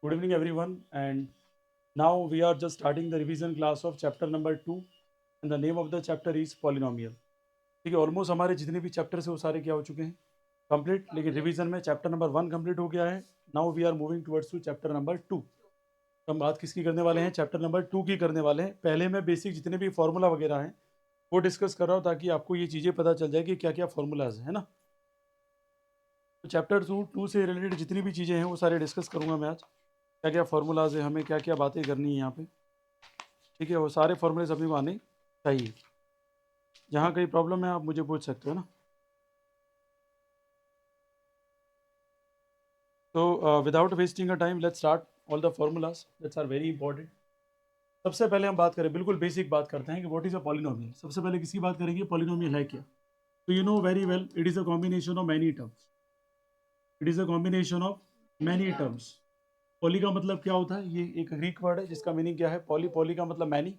Good evening, everyone. And now we are just starting the revision class of chapter number 2, and the name of the chapter is polynomial. ठीक है, almost हमारे जितने भी chapters है वो सारे क्या हो चुके हैं, कंप्लीट. लेकिन रिवीजन में चैप्टर नंबर 1 कंप्लीट हो गया है. Now we are moving towards to chapter number 2. तो हम बात किसकी करने वाले हैं? चैप्टर नंबर 2 की करने वाले हैं. पहले मैं बेसिक जितने भी फॉर्मूला वगैरह हैं वो डिस्कस कर रहा हूँ ताकि आपको ये चीज़ें पता चल जाए कि क्या क्या फॉर्मूलाज है ना. तो चैप्टर 2 से रिलेटेड जितनी भी चीज़ें हैं वो सारे डिस्कस करूँगा मैं आज. क्या क्या फॉर्मूलाज है, हमें क्या क्या बातें करनी है यहाँ पे. ठीक है, वो सारे फॉर्मूले सभी को आने चाहिए. जहाँ कहीं प्रॉब्लम है आप मुझे पूछ सकते हो ना. तो without wasting a time let's start all the formulas that's are very important. सबसे पहले हम बात करें, बिल्कुल बेसिक बात करते हैं कि व्हाट इज़ अ पॉलिनोमियल. सबसे पहले किसकी बात करेंगे, पॉलिनोमियल है क्या. तो you know very well it is a combination of many terms. It is a combination of many terms. Poly का मतलब क्या होता है, ये एक ग्रीक वर्ड है जिसका मीनिंग क्या है, पॉली. पॉली का मतलब मैनी,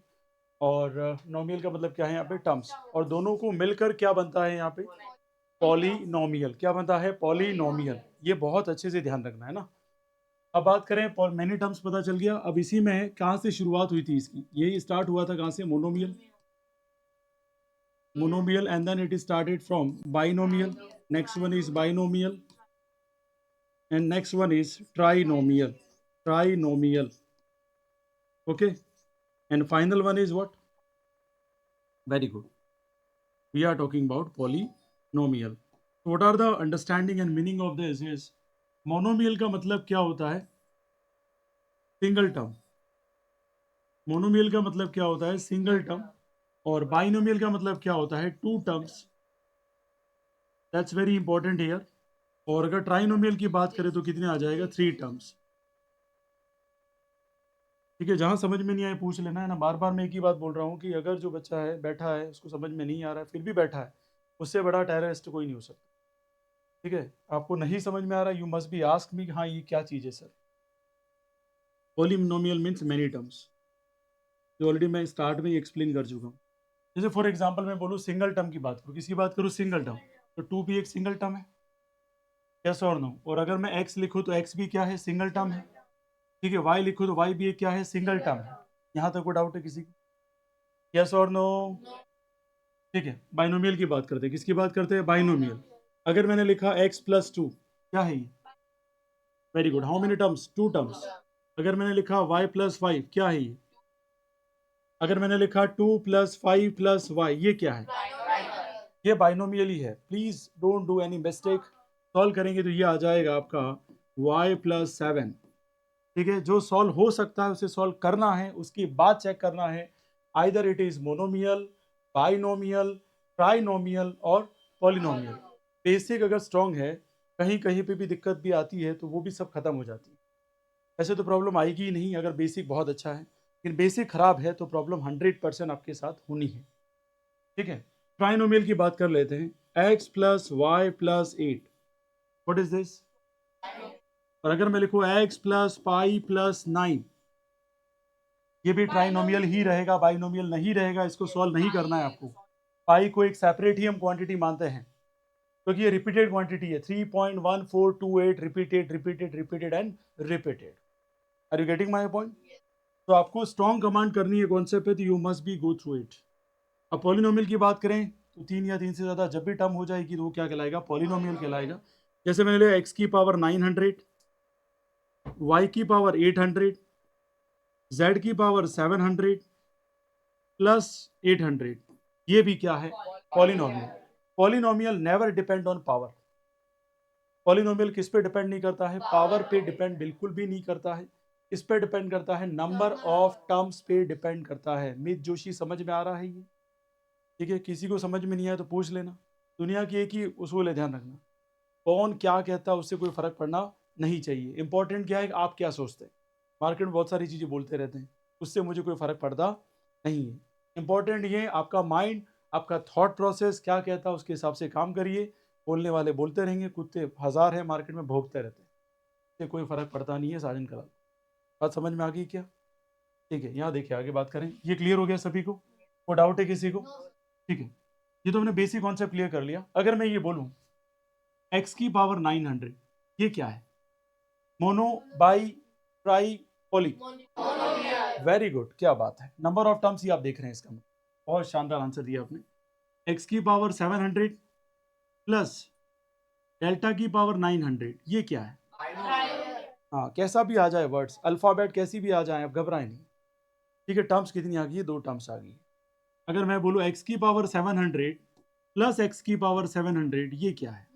और नोमियल का मतलब क्या है यहाँ पे, टर्म्स. और दोनों को मिलकर क्या बनता है यहाँ पे, पॉलिनोमियल. क्या बनता है, पॉलिनोमियल. ये बहुत अच्छे से ध्यान रखना है ना. अब बात करें, मैनी टर्म्स पता चल गया. अब इसी में कहाँ से शुरुआत हुई थी इसकी, यही स्टार्ट हुआ था कहाँ से, monomial. Monomial and then it is started from binomial. Next one is binomial and next one is trinomial. Trinomial. Okay. And final one is what, very good, we are talking about polynomial. So what are the understanding and meaning of this is, monomial का मतलब क्या होता है, single term. Monomial का मतलब क्या होता है, सिंगल टर्म. और बाइनोमियल का मतलब क्या होता है, two terms. That's very important here. और अगर ट्राइनोमियल की बात करें तो कितने आ जाएगा, थ्री टर्म्स. ठीक है, जहां समझ में नहीं आए पूछ लेना है ना. बार बार मैं एक ही बात बोल रहा हूँ कि अगर जो बच्चा है बैठा है उसको समझ में नहीं आ रहा है फिर भी बैठा है, उससे बड़ा टेररिस्ट कोई नहीं हो सकता. ठीक है, आपको नहीं समझ में आ रहा, you must be ask me, हाँ ये क्या चीज़ है sir. Polynomial means many terms, जो ऑलरेडी मैं स्टार्ट में ही एक्सप्लेन कर चुका हूँ. जैसे फॉर एग्जांपल मैं बोलूँ सिंगल टर्म की बात करूँ, किसकी बात करूँ, सिंगल टर्म. तो टू भी एक सिंगल टर्म है, यस और नो. और अगर मैं एक्स लिखूँ तो एक्स भी क्या है, सिंगल टर्म है. ठीक है, वाई लिखूँ तो वाई भी एक क्या है, सिंगल टर्म है. यहाँ तक कोई डाउट है किसी को, यस और नो. ठीक है, बाइनोमियल की बात करते हैं, किसकी बात करते हैं, बाइनोमियल. अगर मैंने लिखा एक्स प्लस टू, क्या है ये, very good. How many terms, two terms. अगर मैंने लिखा वाई प्लस फाइव, क्या है ये. अगर मैंने लिखा two plus five plus Y, ये क्या है, ये बाइनोमियल ही है. Please don't do any mistake. Solve करेंगे तो ये आ जाएगा आपका वाई प्लस सेवन. ठीक है, जो सॉल्व हो सकता है उसे सॉल्व करना है, उसके बाद चेक करना है either it is monomial, binomial, trinomial और पॉलिनोमियल. बेसिक अगर स्ट्रांग है, कहीं कहीं पे भी दिक्कत भी आती है तो वो भी सब खत्म हो जाती है. ऐसे तो प्रॉब्लम आएगी ही नहीं अगर बेसिक बहुत अच्छा है, लेकिन बेसिक खराब है तो प्रॉब्लम 100% आपके साथ होनी है. ठीक है, ट्राइनोमियल की बात कर लेते हैं. X plus Y plus eight, what is this. और अगर मैं लिखूँ X plus pi plus nine, ये भी ट्राइनोमियल ही रहेगा, बाइनोमियल नहीं रहेगा. इसको सॉल्व नहीं करना है आपको. पाई को एक सेपरेट ही हम क्वांटिटी मानते हैं क्योंकि ये रिपीटेड क्वांटिटी है. 3.1428 repeated repeated repeated and repeated. Are you getting my point. तो आपको स्ट्रॉन्ग कमांड करनी है कॉन्सेप्ट पे, तो you must be go through it. अब पॉलिनोमियल की बात करें तो तीन या तीन से ज़्यादा जब भी टर्म हो जाएगी तो वो क्या कहलाएगा, पॉलिनोमियल कहलाएगा. जैसे मैंने लिया एक्स की पावर 900, वाई की पावर 800, जेड की पावर 700 प्लस 800. ये भी क्या है, polynomial. Polynomial never depend on power. Polynomial किस पे डिपेंड नहीं करता है, पावर पे डिपेंड बिल्कुल भी नहीं करता है. इस पे डिपेंड करता है, नंबर ऑफ टर्म्स पे डिपेंड करता है. मित जोशी समझ में आ रहा है ये. ठीक है, किसी को समझ में नहीं आया तो पूछ लेना. दुनिया की एक ही उसूल है, ध्यान रखना, कौन क्या कहता है उससे कोई फर्क पड़ना नहीं चाहिए. इंपॉर्टेंट क्या है, आप क्या सोचते हैं. मार्केट में बहुत सारी चीज़ें बोलते रहते हैं, उससे मुझे कोई फर्क पड़ता नहीं है. इंपॉर्टेंट ये आपका माइंड, आपका थॉट प्रोसेस क्या कहता है उसके हिसाब से काम करिए. बोलने वाले बोलते रहेंगे, कुत्ते हजार हैं मार्केट में भोंकते रहते हैं, इससे कोई फर्क पड़ता नहीं है. साजन कलाल, बात समझ में आ गई क्या. ठीक है, यहाँ देखिए आगे बात करें. ये क्लियर हो गया सभी को, वो डाउट है किसी को. ठीक है, ये तो हमने बेसिक कॉन्सेप्ट क्लियर कर लिया. अगर मैं ये बोलूं एक्स की पावर 900, ये क्या है, मोनो, बाई, ट्राइपोली, वेरी गुड, क्या बात है, नंबर ऑफ टर्म्स ही आप देख रहे हैं इसका, बहुत शानदार आंसर दिया आपने। x की पावर 700 प्लस डेल्टा की पावर 900, ये क्या है? हाँ, कैसा भी आ जाए वर्ड्स, अल्फाबेट कैसी भी आ जाए, आप घबराएं नहीं। ठीक है, टर्म्स कितनी आ गई है? 2 टर्म्स आ गई। अगर मैं बोलूँ x की पावर 700 प्लस x की पावर 700, ये क्या है?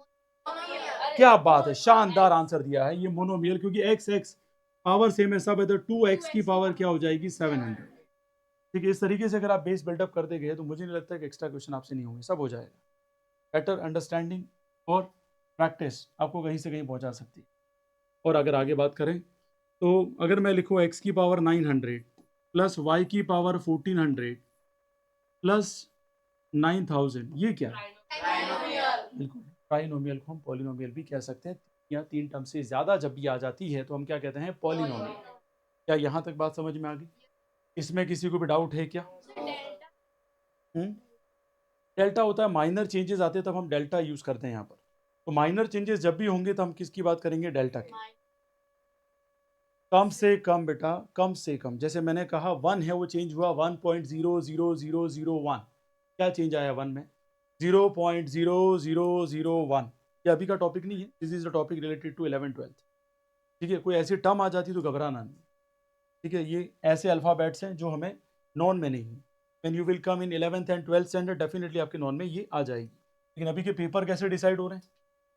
क्या बात है, शानदार आंसर दिया है, ये मोनोमियल, क्योंकि x पावर सेम है सब है, तो 2x की पावर क्या हो जाएगी? 700। ठीक है, इस तरीके से अगर आप बेस बिल्डअप करते गए तो मुझे नहीं लगता कि एक्स्ट्रा क्वेश्चन आपसे नहीं होंगे, सब हो जाएगा। बेटर अंडरस्टैंडिंग और प्रैक्टिस आपको कहीं से कहीं पहुंचा सकती है। और अगर आगे बात करें तो अगर मैं लिखूँ x की पावर 900 प्लस y की पावर 1400 प्लस 9000, ये क्या है? बिल्कुल, ट्राइनोमियल को हम पॉलिनोमियल भी कह सकते हैं, या 3 टर्म से ज़्यादा जब भी आ जाती है तो हम क्या कहते हैं? पॉलिनोमियल। क्या यहाँ तक बात समझ में आ गई? इसमें किसी को भी डाउट है क्या? डेल्टा होता है, माइनर चेंजेस आते हैं तब हम डेल्टा यूज करते हैं यहाँ पर। तो माइनर चेंजेस जब भी होंगे तो हम किसकी बात करेंगे? डेल्टा की। कम से कम बेटा, कम से कम, जैसे मैंने कहा 1 है वो चेंज हुआ 1.00001, क्या चेंज आया 1 में? 0.0001। ये अभी का टॉपिक नहीं है, this is the topic related to 11th-12th। ठीक है, कोई ऐसी टर्म आ जाती तो घबराना नहीं। ठीक है, ये ऐसे अल्फ़ाबेट्स हैं जो हमें नॉन में नहीं है। When you will come in 11th and 12th standard, definitely आपके नॉन में ये आ जाएगी। लेकिन अभी के पेपर कैसे डिसाइड हो रहे हैं?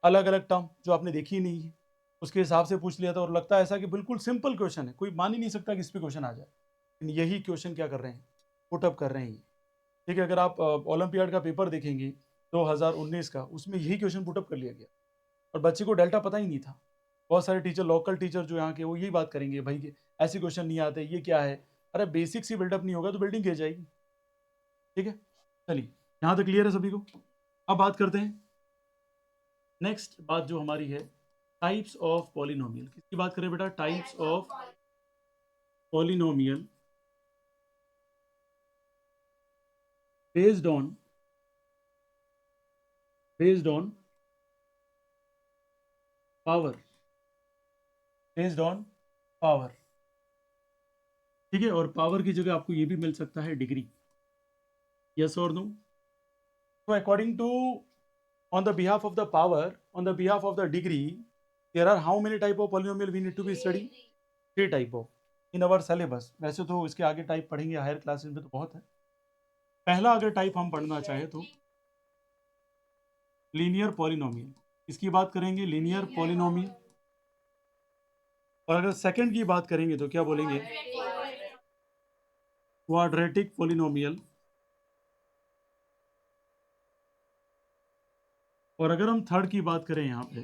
अलग अलग टर्म जो आपने देखी ही नहीं है उसके हिसाब से पूछ लिया था, और लगता है ऐसा कि बिल्कुल सिंपल क्वेश्चन है, कोई मान ही नहीं सकता कि इस पर क्वेश्चन आ जाए, लेकिन यही क्वेश्चन क्या कर रहे हैं? पुटअप कर रहे हैं। ठीक है, अगर आप ओलंपियाड का पेपर देखेंगे 2019 का, उसमें यही क्वेश्चन पुटअप कर लिया गया, और बच्चे को डेल्टा पता ही नहीं था। बहुत सारे टीचर, लोकल टीचर जो यहाँ के, वो यही बात करेंगे, भाई कि ऐसे क्वेश्चन नहीं आते, ये क्या है? अरे बेसिक्स ही बिल्डअप नहीं होगा तो बिल्डिंग गिर जाएगी। ठीक है, चलिए, यहाँ तक क्लियर है सभी को? अब बात करते हैं नेक्स्ट बात जो हमारी है, टाइप्स ऑफ पॉलिनोमियल। किसकी बात करें बेटा? Types of polynomial based on power, based on power. ठीक है, और पावर की जगह आपको ये भी मिल सकता है डिग्री, यस और नो? तो according to, on the behalf of the power, on the behalf of the degree, there are how many type of polynomial we need to be study? 3 type of in our syllabus। वैसे तो इसके आगे type पढ़ेंगे higher classes में तो बहुत है। पहला अगर टाइप हम पढ़ना चाहे तो लीनियर पॉलिनोमियल, इसकी बात करेंगे, लीनियर पॉलिनोमियल। और अगर सेकंड की बात करेंगे तो क्या बोलेंगे? Quadratic polynomial. और अगर हम थर्ड की बात करें यहाँ पे,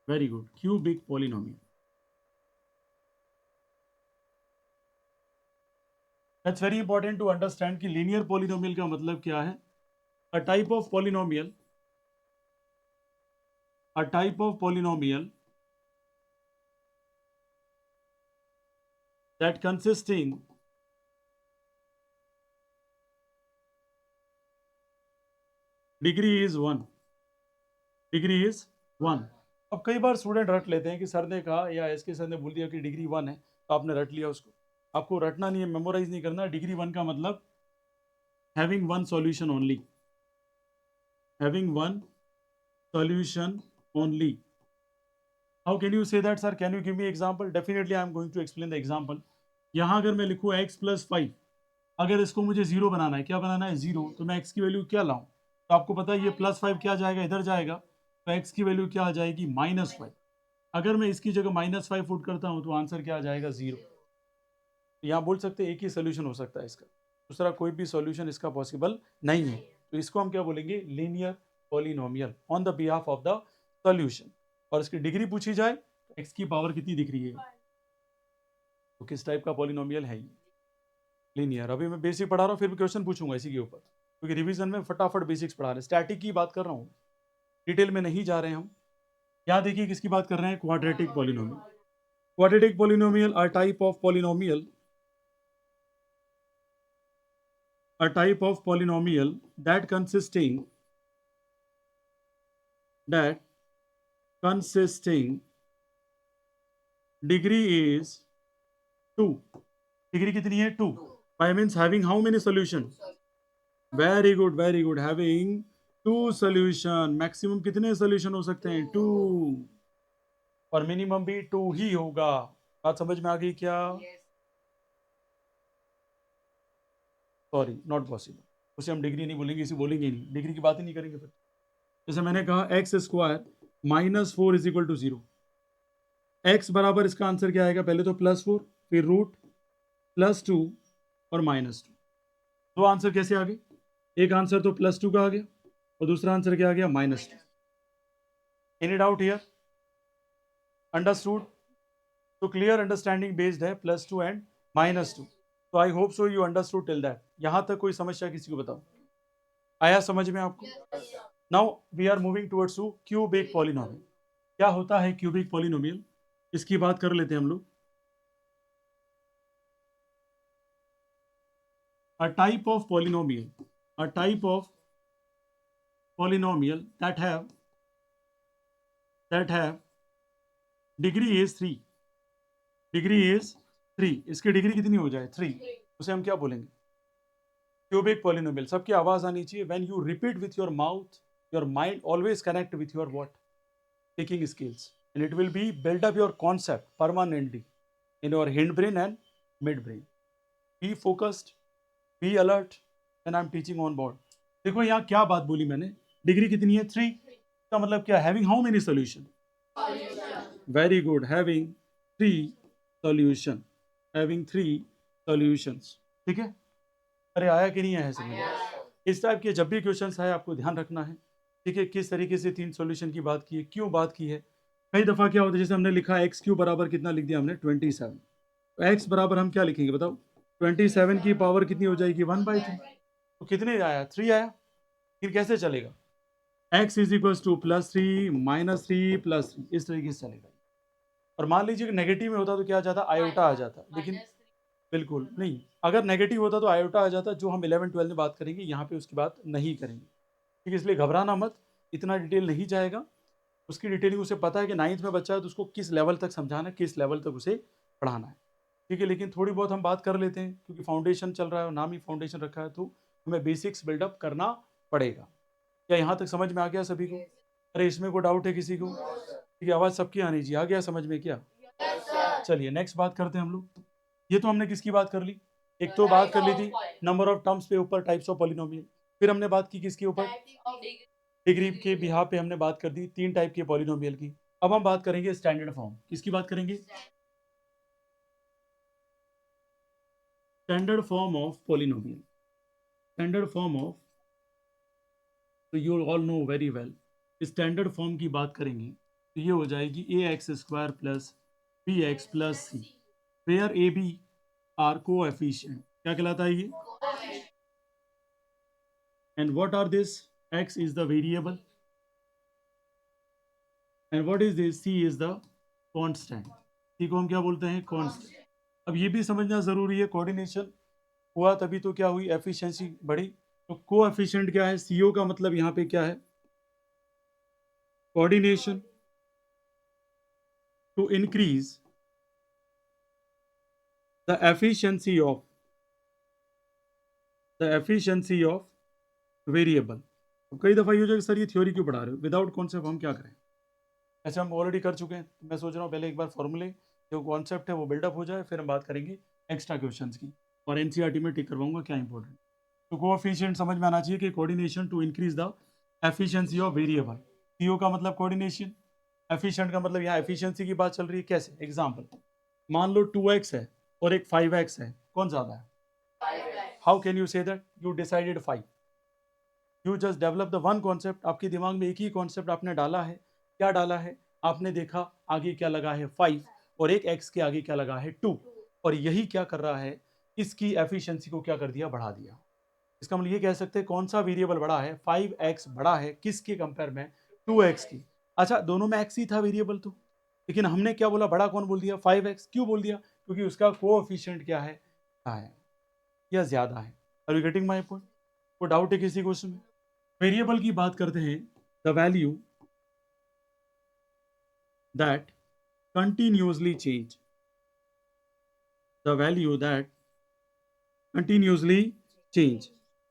very good, cubic polynomial. That's very important to understand कि लीनियर पॉलिनोमियल का मतलब क्या है। A type of polynomial, a type of polynomial that consisting degree is 1, degree is 1। अब कई बार स्टूडेंट रट लेते हैं कि सर ने कहा या एसके सर ने बोल दिया कि डिग्री 1 है तो आपने रट लिया उसको। आपको रटना नहीं है, मेमोराइज नहीं करना। डिग्री 1 का मतलब having one solution only, having one solution only. How can you say that sir? Can you give me example? Definitely I am going to explain the example. यहाँ अगर मैं लिखूँ x + 5, अगर इसको मुझे 0 बनाना है, क्या बनाना है? 0, तो मैं x की वैल्यू क्या लाऊं? तो आपको पता है ये +5 क्या जाएगा? इधर जाएगा, तो x की वैल्यू क्या आ जाएगी? -5। अगर मैं इसकी जगह -5 पुट करता हूं तो आंसर क्या आ जाएगा? 0। यहाँ बोल सकते हैं एक ही सोल्यूशन हो सकता है इसका, दूसरा कोई भी सोल्यूशन इसका पॉसिबल नहीं है। तो इसको हम क्या बोलेंगे? Linear polynomial on the behalf of the solution. और इसकी डिग्री पूछी जाए तो x की पावर कितनी दिख रही है, तो किस टाइप का पॉलिनोमियल है ये? लीनियर। अभी मैं बेसिक पढ़ा रहा हूँ, फिर भी क्वेश्चन पूछूंगा इसी के ऊपर, क्योंकि रिवीजन में फटाफट बेसिक्स पढ़ा रहे हैं। स्टैटिक की बात कर रहा हूँ, डिटेल में नहीं जा रहे हैं हम। यहाँ देखिए किसकी बात कर रहे हैं? Quadratic polynomial. Quadratic polynomial are type of polynomial, a type of polynomial that consisting degree is 2. Degree कितनी है? 2. Pi means having how many solution? Very good, very good, having 2 solution. Maximum कितने सोल्यूशन हो सकते हैं? 2. और minimum भी 2 ही होगा. बात समझ में आ गई क्या? Sorry, not possible. उसे हम डिग्री नहीं बोलेंगे, इसे बोलेंगे ही नहीं, डिग्री की बात ही नहीं करेंगे फिर. जैसे मैंने कहा X square -4 is equal to 0. X बराबर इसका आंसर क्या आएगा? पहले तो +4, फिर रूट +2 और -2. दो आंसर कैसे आ गए? एक आंसर तो +2 का आ गया और दूसरा आंसर क्या आ गया? -2. Any doubt here? अंडरस्टूड? तो क्लियर अंडरस्टैंडिंग बेस्ड है +2 एंड -2. तो I hope so you understood till that. यहां तक कोई समस्या किसी को बताओ? आया समझ में आपको? Now we are moving towards to cubic polynomial. क्या होता है क्यूबिक पॉलिनोमियल? इसकी बात कर लेते हैं हम लोग. A type of polynomial that have degree is 3. Degree is 3. इसकी डिग्री कितनी हो जाए? 3. उसे हम क्या बोलेंगे? Cubic polynomial. सबकी आवाज आनी चाहिए. When you repeat with your mouth, your mind always connect with your what? Taking skills. And it will be build up your concept permanently in your hindbrain and midbrain. Be focused, be alert when I'm teaching on board. देखो यहाँ क्या बात बोली मैंने? Degree कितनी है? 3. का मतलब क्या? Having how many solution? Very good, having 3 solution. Having 3 solutions. ठीक है? अरे आया कि नहीं आया समझ? इस टाइप के जब भी क्वेश्चंस आए आपको ध्यान रखना है. ठीक है? किस तरीके से 3 सॉल्यूशन की बात की है, क्यों बात की है. कई दफा क्या होता है, जैसे हमने लिखा x³ बराबर कितना लिख दिया हमने? 27. x बराबर हम क्या लिखेंगे बताओ? 27 की पावर कितनी हो जाएगी? 1/3. तो कितने आया? 3 आया. फिर कैसे चलेगा? x इज इक्वल टू +3 -3 +3, इस तरीके से चलेगा. और मान लीजिए कि नेगेटिव में होता तो क्या आ जाता? आयोटा आ जाता. लेकिन बिल्कुल नहीं. अगर नेगेटिव होता तो आयोटा आ जाता, जो हम 11-12 में बात करेंगे. यहाँ पे उसकी बात नहीं करेंगे. ठीक है? इसलिए घबराना मत, इतना डिटेल नहीं जाएगा. उसकी डिटेलिंग उसे पता है कि 9th में बच्चा है तो उसको किस लेवल तक समझाना है, किस लेवल तक उसे पढ़ाना है. ठीक है? लेकिन थोड़ी बहुत हम बात कर लेते हैं, क्योंकि फाउंडेशन चल रहा है और नाम ही फाउंडेशन रखा है, तो हमें बेसिक्स बिल्डअप करना पड़ेगा. क्या यहाँ तक समझ में आ गया सभी को? अरे इसमें कोई डाउट है किसी को? ठीक है, आवाज़ सबकी आनी चाहिए. आ गया समझ में क्या? चलिए नेक्स्ट बात करते हैं हम लोग. ये तो हमने किसकी बात कर ली? एक तो बात कर ली थी नंबर ऑफ टर्म्स पे ऊपर, टाइप्स ऑफ पॉलिनोमियल. फिर हमने बात की किसके ऊपर? डिग्री के बिहाफ पे हमने बात कर दी 3 टाइप के पॉलिनोमियल की. अब हम बात करेंगे स्टैंडर्ड फॉर्म. किसकी बात करेंगे? Standard form of polynomial. Standard form of, तो you all know very well. Standard form की बात करेंगे तो ये हो जाएगी ax² plus bx plus C, where A B are coefficient. क्या कहलाता है ये? And what are this? x is the variable and what is this? c is the constant. C को हम क्या बोलते हैं? कांस्टेंट. अब ये भी समझना जरूरी है, कोऑर्डिनेशन हुआ तभी तो क्या हुई? एफिशिएंसी बढ़ी. तो कोएफिशिएंट क्या है? सीओ का मतलब यहाँ पे क्या है? Coordination to increase the efficiency of variable. तो कई दफ़ा ये हो जाएगा सर ये थ्योरी क्यों पढ़ा रहे हो, विदाउट कॉन्सेप्ट हम क्या करें? ऐसे हम ऑलरेडी कर चुके हैं. मैं सोच रहा हूँ पहले एक बार फॉर्मूले जो कॉन्सेप्ट है वो बिल्डअप हो जाए, फिर हम बात करेंगे एक्स्ट्रा क्वेश्चंस की. और एनसीईआरटी में टिक करवाऊंगा क्या इंपॉर्टेंट. तो कोएफिशिएंट समझ में आना चाहिए कि coordination to increase the efficiency of variable. CO का मतलब कोऑर्डिनेशन, एफिशिएंट का मतलब यहाँ एफिशिएंसी की बात चल रही है. कैसे? एग्जाम्पल, मान लो 2x है और एक 5x है, कौन ज़्यादा है? How can you say that? You decided 5. You just develop the one concept. आपके दिमाग में एक ही कॉन्सेप्ट आपने डाला है. क्या डाला है? आपने देखा आगे क्या लगा है? 5. और एक x के आगे क्या लगा है? 2. और यही क्या कर रहा है? इसकी एफिशिएंसी को क्या कर दिया? बढ़ा दिया. इसका मतलब ये कह सकते हैं कौन सा वेरिएबल बड़ा है? 5x बड़ा है किसके कंपेयर में? 2x की. अच्छा, दोनों में x ही था वेरिएबल तो, लेकिन हमने क्या बोला? बड़ा कौन बोल दिया? 5x. क्यों बोल दिया? क्योंकि उसका कोएफिशिएंट क्या है? है या ज्यादा है. Are you getting my point? कोई डाउट है किसी को उसमें? वेरिएबल की बात करते हैं. The value that continuously change, the value that continuously change,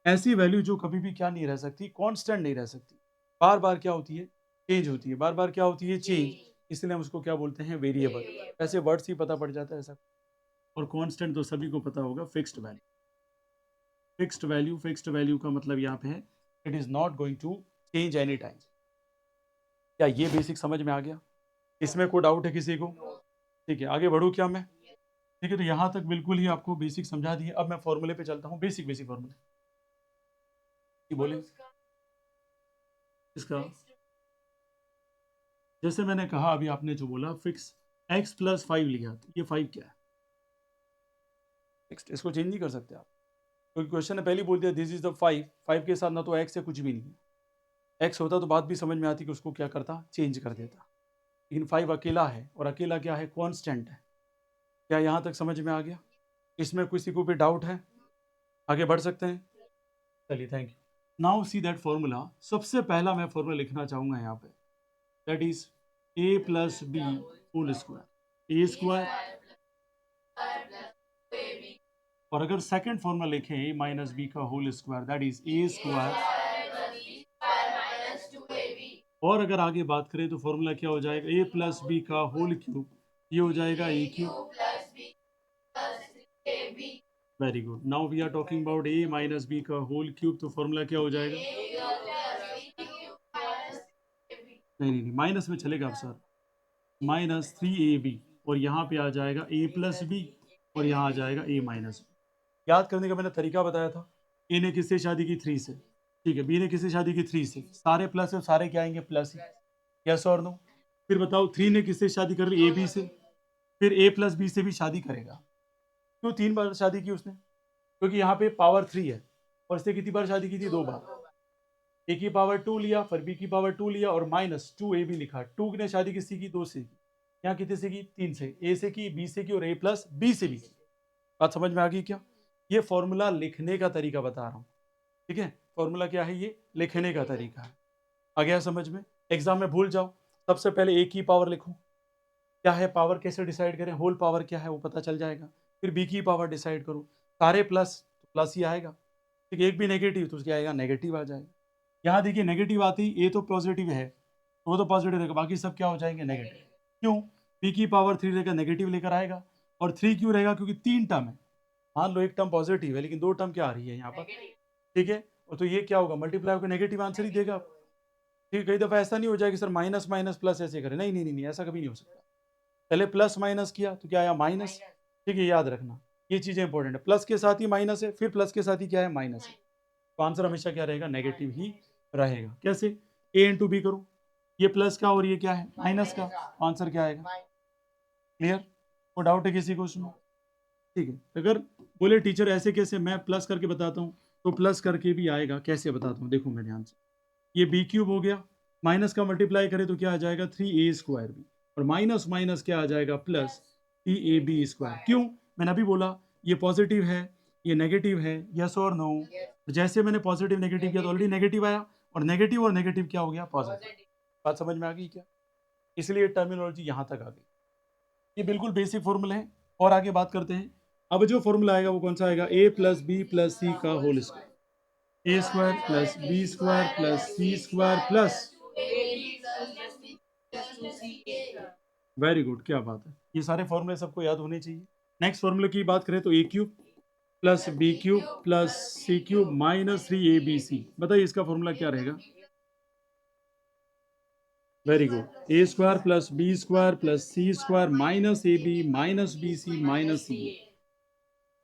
ऐसी वैल्यू जो कभी भी क्या नहीं रह सकती, कांस्टेंट नहीं रह सकती, बार बार क्या होती है, चेंज होती है, बार बार क्या होती है, चेंज, इसलिए हम उसको क्या बोलते हैं, वेरिएबल। वैसे वर्ड्स ही पता पड़ जाता है ऐसा। और कांस्टेंट तो सभी को पता होगा, फिक्स्ड वैल्यू। फिक्स्ड वैल्यू का मतलब यहाँ पे है it is not going to change any time. क्या ये बेसिक समझ में आ गया? इसमें कोई डाउट है किसी को? ठीक है, आगे बढ़ूँ क्या मैं? ठीक है, तो यहाँ तक बिल्कुल ही आपको बेसिक समझा दिए। अब मैं फॉर्मूले पे चलता हूँ, बेसिक फॉर्मूले बोले इसका। जैसे मैंने कहा अभी, आपने जो बोला फिक्स x + 5 लिया, तो ये 5 क्या है? फिक्स्ड, इसको चेंज नहीं कर सकते आप, क्योंकि क्वेश्चन ने पहले ही बोल दिया दिस इज द 5। 5 के साथ ना तो x है, कुछ भी नहीं है। x होता तो बात भी समझ में आती कि उसको क्या करता, चेंज कर देता। लेकिन 5 अकेला है, और अकेला क्या है, कांस्टेंट है। क्या यहाँ तक समझ में आ गया? इसमें किसी को भी डाउट है? आगे बढ़ सकते हैं? चलिए, thank you. Now see that formula. सबसे पहला मैं फॉर्मूला लिखना चाहूंगा यहाँ पे, that is a + b whole square, a square. और अगर सेकंड फॉर्मूला लिखें a - b का whole square, that is a square. और अगर आगे बात करें तो फॉर्मूला क्या हो जाएगा, a + b का होल क्यूब, ये हो जाएगा a cube. Very good. Now we are talking about a - b का होल क्यूब, तो फॉर्मूला क्या हो जाएगा? नहीं नहीं नहीं, माइनस में चलेगा अब सर, -3ab, और यहाँ पे आ जाएगा a + b, और यहाँ आ जाएगा a - b। याद करने का मैंने तरीका बताया था। ए ने किससे शादी की, 3 से। ठीक है, बी ने किससे शादी की, 3 से। सारे प्लस है, सारे क्या आएंगे, प्लस ही। यस और नो? फिर बताओ, 3 ने किससे शादी कर ली, ए बी से। फिर a + b से भी शादी करेगा। क्यों 3 बार शादी की उसने? क्योंकि यहाँ पे पावर 3 है, और इससे कितनी बार शादी की थी, 2 बार। ए की पावर 2 लिया, फिर बी की पावर 2 लिया, और -2ab लिखा। 2 ने शादी किससे की, 2 से की। यहाँ कितने से की, 3 से। ए से की, बी से की, और a + b से भी की। बात समझ में आ गई क्या? ये फॉर्मूला लिखने का तरीका बता रहा हूँ। ठीक है, फॉर्मूला क्या है, ये लिखने का तरीका है। आ गया समझ में? एग्जाम में भूल जाओ, सबसे पहले ए की पावर लिखो, क्या है पावर, कैसे डिसाइड करें, होल पावर क्या है वो पता चल जाएगा। फिर बी की पावर डिसाइड करो, सारे प्लस तो प्लस ही आएगा। ठीक है, एक भी नेगेटिव तो क्या आएगा, नेगेटिव आ जाएगा। यहाँ देखिए, नेगेटिव आती, ए तो पॉजिटिव है तो वो तो पॉजिटिव रहेगा, बाकी सब क्या हो जाएंगे, नेगेटिव। क्यों? बी की पावर 3 रहेगा, नेगेटिव लेकर आएगा। और 3 क्यों रहेगा, क्योंकि 3 टर्म है। मान लो एक टर्म पॉजिटिव है, लेकिन 2 टर्म क्या आ रही है यहाँ पर, ठीक है। और तो ये क्या होगा, मल्टीप्लाई होकर नेगेटिव आंसर ही देगा। ठीक है, कई दफा ऐसा नहीं हो जाएगा सर माइनस माइनस प्लस ऐसे करें, नहीं नहीं नहीं नहीं, ऐसा कभी नहीं हो सकता। पहले प्लस माइनस किया तो क्या आया, माइनस। ठीक है, याद रखना ये चीजें इंपॉर्टेंट है, प्लस के साथ ही माइनस है, फिर प्लस के साथ ही क्या है, माइनस है। तो आंसर हमेशा क्या रहेगा, नेगेटिव ही रहेगा। कैसे, a × b करो, ये प्लस का और ये क्या है, माइनस का, आंसर क्या आएगा। क्लियर? कोई डाउट है किसी को उसमें? ठीक है, अगर बोले टीचर ऐसे कैसे, मैं प्लस करके बताता हूँ, तो प्लस करके भी आएगा, कैसे बताता हूँ, देखो मेरे ध्यान से। ये बी क्यूब हो गया, माइनस का मल्टीप्लाई करें तो क्या आ जाएगा, 3a² भी, और माइनस माइनस क्या आ जाएगा, प्लस 3ab²। क्यों? मैंने अभी बोला ये पॉजिटिव है, ये नेगेटिव है, यस और नो? जैसे मैंने पॉजिटिव नेगेटिव किया तो ऑलरेडी नेगेटिव आया, और नेगेटिव क्या हो गया, पॉजिटिव। बात समझ में आ गई क्या? इसलिए टर्मिनोलॉजी यहाँ तक आ गई। ये बिल्कुल बेसिक फॉर्मूला है। और आगे बात करते हैं। अब जो फॉर्मूला आएगा वो कौन सा आएगा, a + b + c का whole square, a² + b² + c² plus. Very good, क्या बात है, ये सारे फॉर्मूले सबको याद होने चाहिए। नेक्स्ट फॉर्मूले की बात करें तो a³ + b³ + c³ -3abc। बताइए इसका फॉर्मूला क्या रहेगा। Very good, a² + b² + c² -ab -bc -ca।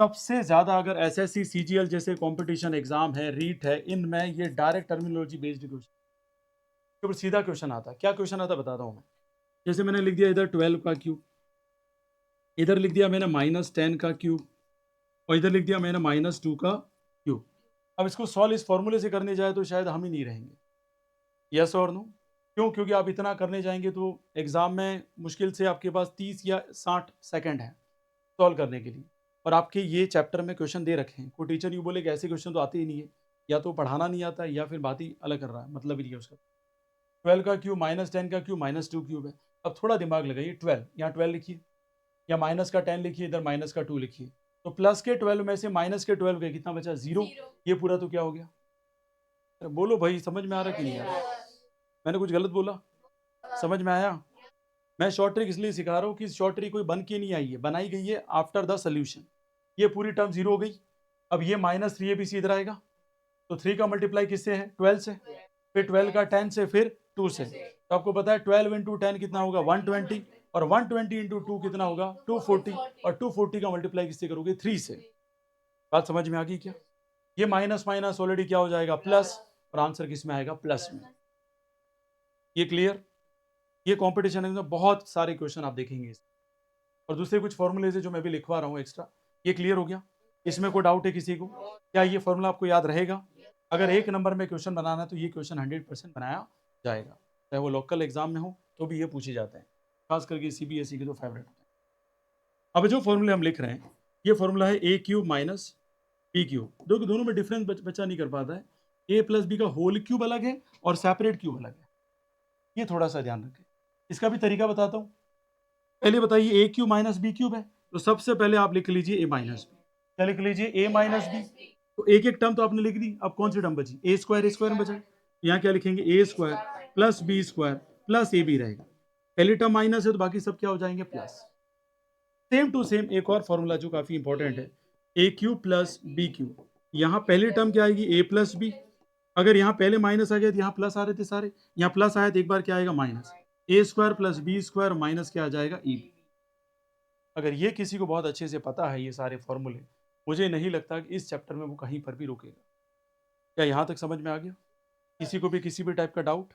सबसे ज्यादा अगर एसएससी सीजीएल जैसे कंपटीशन एग्जाम है, रीट है, इनमें ये डायरेक्ट टर्मिनोलॉजी बेस्ड क्वेश्चन, सीधा क्वेश्चन आता है। क्या क्वेश्चन आता है बताता हूं मैं। जैसे मैंने लिख दिया इधर 12 का क्यूब, इधर लिख दिया मैंने -10 का क्यूब, और इधर लिख दिया मैंने -2 का क्यूब। अब इसको सॉल्व इस फॉर्मूले से करने जाए तो शायद हम ही नहीं रहेंगे। यस और नो? क्यों? क्योंकि आप इतना करने जाएंगे तो एग्जाम में मुश्किल से आपके पास 30 या 60 सेकंड है सॉल्व करने के लिए। और आपके ये चैप्टर में क्वेश्चन दे रखे हैं, कोई टीचर यूँ बोले कि ऐसे क्वेश्चन तो आते ही नहीं है, या तो पढ़ाना नहीं आता है, या फिर बात ही अलग कर रहा है, मतलब ही नहीं है उसका। 12 का क्यूब -10 का क्यूब -2 क्यूब है। अब थोड़ा दिमाग लगाइए, 12 यहाँ 12 लिखिए, या माइनस का 10 लिखिए, इधर माइनस का 2 लिखिए, तो प्लस के 12 में से माइनस के 12 गए, कितना बचा? 0। ये पूरा तो क्या हो गया? अरे बोलो भाई, समझ में आ रहा कि नहीं आ रहा? मैंने कुछ गलत बोला? समझ में आया? मैं शॉर्ट ट्रिक इसलिए सिखा रहा हूँ कि शॉर्ट ट्रिक कोई बन के नहीं आई है, बनाई गई है आफ्टर द सोल्यूशन। ये पूरी टर्म 0 हो गई। अब ये -3 ABC इधर आएगा, तो 3 का मल्टीप्लाई किससे है? 12 से, फिर 12 का 10 से, फिर 2 से। तो आपको पता है 12 इंटू 10 कितना होगा? 120, और 120 इंटू 2 कितना होगा? 240, और 240 का मल्टीप्लाई किससे करोगे? 3 से। बात समझ में आ गई क्या? ये माइनस माइनस ऑलरेडी क्या हो जाएगा? प्लस, और आंसर किस में आएगा? प्लस में। ये क्लियर? ये कॉम्पिटिशन में बहुत सारे क्वेश्चन आप देखेंगे, और दूसरे कुछ फॉर्मूले से जो मैं भी लिखवा रहा हूँ एक्स्ट्रा। ये क्लियर हो गया? इसमें कोई डाउट है किसी को? क्या ये फॉर्मूला आपको याद रहेगा? अगर 1 नंबर में क्वेश्चन बनाना है तो ये क्वेश्चन 100% बनाया जाएगा, चाहे वो लोकल एग्जाम में हो तो भी ये पूछे जाते हैं, खास करके CBSE के तो फेवरेट होते हैं। अब जो फॉर्मूले हम लिख रहे हैं, ये फॉर्मूला है a³ माइनस b³। दोनों में डिफरेंस बच्चा नहीं कर पाता है। a प्लस बी का होल क्यूब अलग है और सेपरेट क्यूब अलग है, ये थोड़ा सा ध्यान रखें। इसका भी तरीका बताता हूँ। पहले बताइए a³ माइनस b³ है, तो सबसे पहले आप लिख लीजिए a माइनस बी। क्या लिख लीजिए? a minus B. तो एक एक टर्म तो आपने लिख दी, अब कौन सी टर्म बची? a स्क्वायर में बचा। यहाँ क्या लिखेंगे? a square plus b square plus ab रहेगा। पहली टर्म माइनस है तो बाकी सब क्या हो जाएंगे? प्लस। सेम टू सेम एक और फॉर्मूला जो काफी इंपॉर्टेंट है, a³ प्लस b³। यहाँ पहली टर्म क्या आएगी? a plus B. अगर यहाँ पहले माइनस आ गया तो यहाँ प्लस आ रहे थे सारे, यहाँ प्लस आया तो एक बार क्या आएगा? Minus. a square plus b square minus क्या आ जाएगा? e। अगर ये किसी को बहुत अच्छे से पता है ये सारे फॉर्मूले, मुझे नहीं लगता कि इस चैप्टर में वो कहीं पर भी रुकेगा। क्या यहाँ तक समझ में आ गया? किसी को भी किसी भी टाइप का डाउट?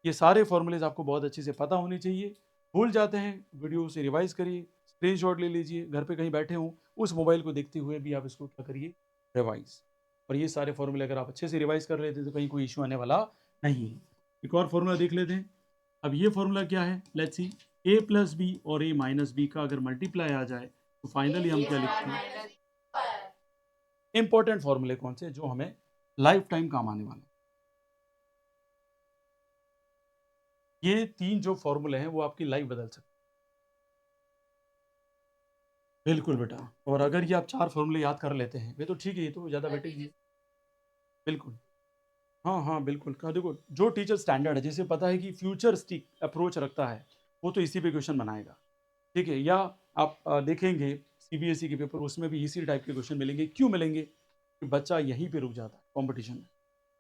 ये सारे फॉर्मूलेज आपको बहुत अच्छे से पता होने चाहिए। भूल जाते हैं, वीडियो से रिवाइज करिए, स्क्रीनशॉट ले लीजिए, घर पे कहीं बैठे हों उस मोबाइल को देखते हुए भी आप इसको क्या करिए? रिवाइज। और ये सारे फॉर्मूले अगर आप अच्छे से रिवाइज कर लेते तो कहीं कोई इशू आने वाला नहीं है। एक और फॉर्मूला देख लेते हैं। अब ये फॉर्मूला क्या है? Let's see, a plus B और a माइनस बी का अगर मल्टीप्लाई आ जाए तो फाइनली हम क्या लिखते हैं? इंपॉर्टेंट फॉर्मूले कौन से जो हमें लाइफ टाइम काम आने वाले? ये 3 जो फॉर्मूले हैं वो आपकी लाइफ बदल सकते हैं। बिल्कुल बेटा, और अगर ये आप 4 फॉर्मूले याद कर लेते हैं, वे तो ठीक है, ये तो ज़्यादा बेटर ही है। बिल्कुल। हाँ, हाँ, बिल्कुल। का देखो, जो टीचर स्टैंडर्ड है, जिसे पता है कि फ्यूचरिस्टिक अप्रोच रखता है, वो तो इसी पे क्वेश्चन बनाएगा, ठीक है? या आप देखेंगे CBSE के पेपर, उसमें भी इसी टाइप के क्वेश्चन मिलेंगे। क्यों मिलेंगे? कि बच्चा यहीं पे रुक जाता है कॉम्पिटिशन में,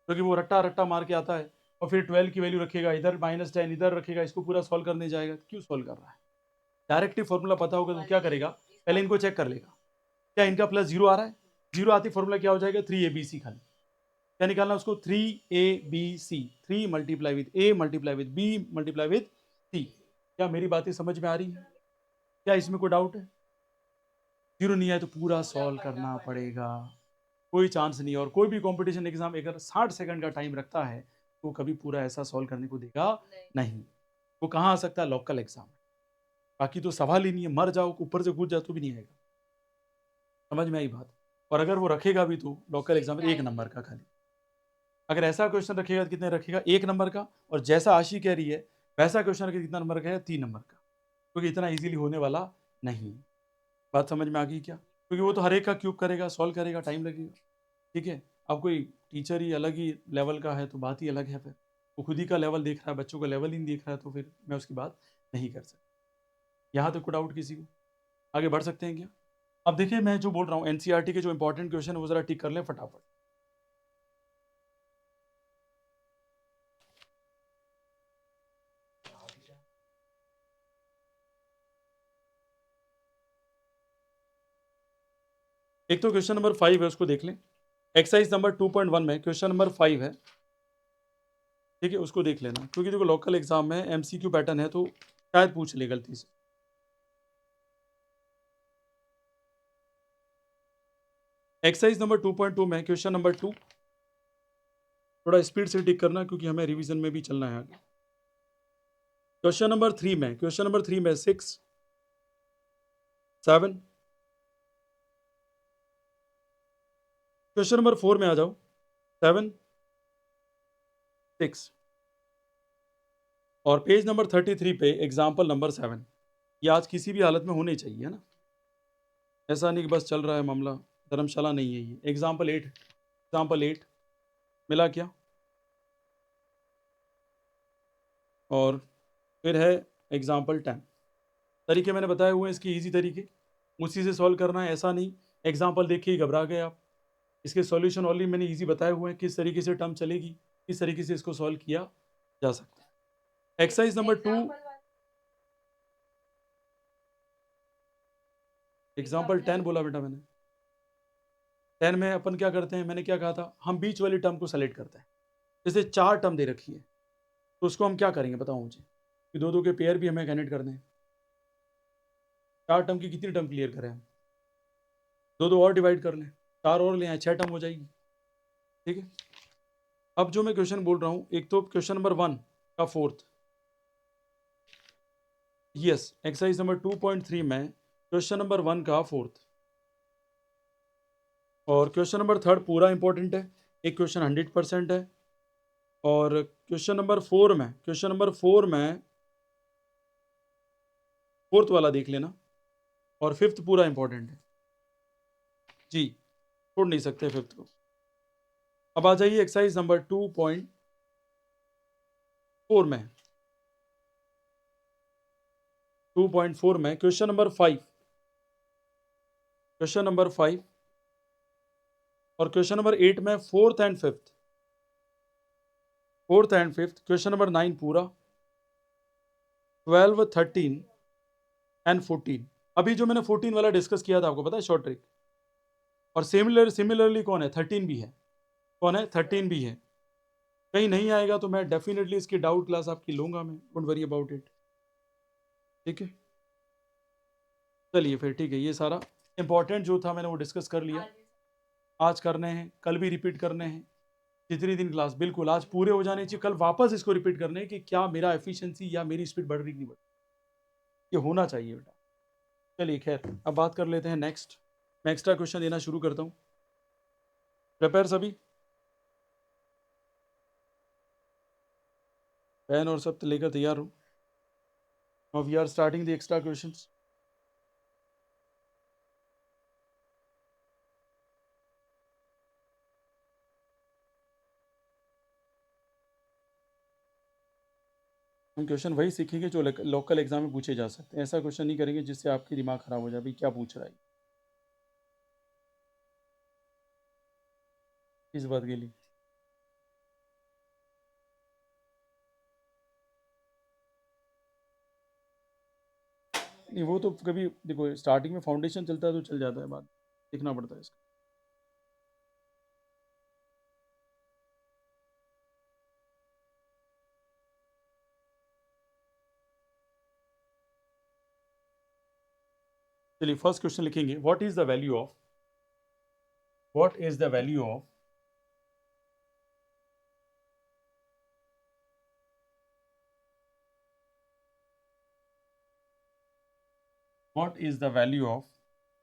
क्योंकि वो रट्टा-रट्टा मार के आता है और फिर 12 की वैल्यू रखेगा, इधर -10 इधर रखेगा, इसको पूरा सॉल्व करने जाएगा, तो क्यों सॉल्व कर रहा है? डायरेक्ट ही फॉर्मूला पता होगा तो क्या करेगा? पहले इनको चेक कर लेगा, क्या इनका प्लस 0 आ रहा है? 0 आती फॉर्मूला क्या हो जाएगा? 3ABC खाली। क्या निकालना उसको? 3ABC, 3 multiply with A multiply with B multiply with C। क्या मेरी बातें समझ में आ रही हैं? क्या इसमें कोई डाउट है? 0 नहीं आए तो पूरा सॉल्व करना पड़ेगा, कोई चांस नहीं है। और कोई भी कंपटीशन एग्जाम अगर 60 सेकंड का टाइम रखता है तो कभी पूरा ऐसा सॉल्व करने को देगा नहीं। वो कहाँ आ सकता है? Local exam. बाकी तो सवाल ही नहीं है, मर जाओ ऊपर से कूद जाओ तो भी नहीं आएगा। समझ में आई बात? और अगर वो रखेगा भी तो लोकल एग्जाम में 1 नंबर का खाली। अगर ऐसा क्वेश्चन रखेगा तो कितने रखेगा? 1 नंबर का। और जैसा आशी कह रही है वैसा क्वेश्चन रखेगा कितना नंबर का है? 3 नंबर का, क्योंकि इतना इजीली होने वाला नहीं। बात समझ में आ गई क्या? क्योंकि वो तो हर एक का क्यूब करेगा, सॉल्व करेगा, टाइम लगेगा, ठीक है? अब कोई टीचर ही अलग ही लेवल का है तो बात ही अलग है। फिर वो खुद ही का लेवल देख रहा है, बच्चों का लेवल ही नहीं देख रहा है, तो फिर मैं उसकी बात नहीं कर सकता। यहाँ तक कोई डाउट किसी को? आगे बढ़ सकते हैं क्या? अब देखिए, मैं जो बोल रहा हूँ NCERT के जो इंपॉर्टेंट क्वेश्चन है वो जरा टिक कर लें फटाफट। एक तो क्वेश्चन नंबर 5 है, उसको देख लें। एक्सरसाइज नंबर 2.1 में क्वेश्चन नंबर 5 है, ठीक है? उसको देख लेना, क्योंकि देखो लोकल एग्जाम में MCQ पैटर्न है तो शायद पूछ ले गलती से। एक्सरसाइज नंबर 2.2 में क्वेश्चन नंबर 2, थोड़ा स्पीड से टिक करना क्योंकि हमें रिवीजन में भी चलना है आगे। क्वेश्चन नंबर 3 में 6, 7। क्वेश्चन नंबर 4 में आ जाओ, 7, 6। और पेज नंबर 33 पे एग्जाम्पल नंबर 7, ये आज किसी भी हालत में होने चाहिए, है ना? ऐसा नहीं कि बस चल रहा है मामला, धर्मशाला नहीं है ये। एग्जाम्पल 8 मिला क्या? और फिर है एग्जाम्पल 10। तरीके मैंने बताए हुए हैं इसके, इजी तरीके, उसी से सॉल्व करना है। ऐसा नहीं एग्जाम्पल देख के ही घबरा गए आप। इसके सॉल्यूशन ऑलरेडी मैंने इजी बताए हुए हैं, किस तरीके से टर्म चलेगी, किस तरीके से इसको सॉल्व किया जा सकता है। एक्सरसाइज नंबर 2, एग्जाम्पल 10 बोला बेटा मैंने। 10 में अपन क्या करते हैं, मैंने क्या कहा था, हम बीच वाली टर्म को सेलेक्ट करते हैं। जैसे 4 टर्म दे रखी है तो उसको हम क्या करेंगे बताओ मुझे, कि दो दो के पेयर भी हमें कैंडिडेट करने हैं। 4 टर्म की कितनी टर्म क्लियर करें हम? दो दो और डिवाइड कर लें, 4 और ले आए, 6 टर्म हो जाएगी। ठीक है, अब जो मैं क्वेश्चन बोल रहा हूँ, एक तो क्वेश्चन नंबर 1 का फोर्थ, यस, एक्सरसाइज नंबर 2.3 में क्वेश्चन नंबर 1 का फोर्थ, और क्वेश्चन नंबर 3 पूरा इंपॉर्टेंट है, एक क्वेश्चन 100% है। और क्वेश्चन नंबर 4 में, फोर्थ वाला देख लेना, और फिफ्थ पूरा इंपॉर्टेंट है जी, छोड़ नहीं सकते फिफ्थ को। अब आ जाइए एक्सरसाइज नंबर 2.4 में, 2.4 में क्वेश्चन नंबर 5, और क्वेश्चन नंबर 8 में fourth and fifth, question number 9 पूरा, 12, 13 एंड 14। अभी जो मैंने 14 वाला डिस्कस किया था आपको पता है, शॉर्ट ट्रिक। और सिमिलरली कौन है, 13 भी है। कौन है, 13 भी है। कहीं नहीं आएगा तो मैं डेफिनेटली इसकी डाउट क्लास आपकी लूंगा, मैं डोंट वरी अबाउट इट। ठीक है, चलिए फिर ठीक है, ये सारा इंपॉर्टेंट जो था मैंने वो डिस्कस कर लिया। आज करने हैं, कल भी रिपीट करने हैं, जितनी दिन क्लास, बिल्कुल आज पूरे हो जाने चाहिए। कल वापस इसको रिपीट करने हैं कि क्या मेरा एफिशिएंसी या मेरी स्पीड बढ़ रही कि नहीं बढ़ रही, ये होना चाहिए बेटा। चलिए खैर, अब बात कर लेते हैं नेक्स्ट। मैं एक्स्ट्रा क्वेश्चन देना शुरू करता हूँ। प्रिपेयर सभी, पेन और सब लेकर तैयार हो। Now we are starting the extra questions. हम क्वेश्चन वही सीखेंगे जो लोकल एग्जाम में पूछे जा सकते हैं। ऐसा क्वेश्चन नहीं करेंगे जिससे आपकी दिमाग खराब हो जाए, भाई क्या पूछ रहा है इस बात के लिए। नहीं वो तो कभी देखो, स्टार्टिंग में फाउंडेशन चलता है तो चल जाता है, बाद सीखना पड़ता है इसका। चलिए फर्स्ट क्वेश्चन लिखेंगे, what is the value of, what is the value of what is the value of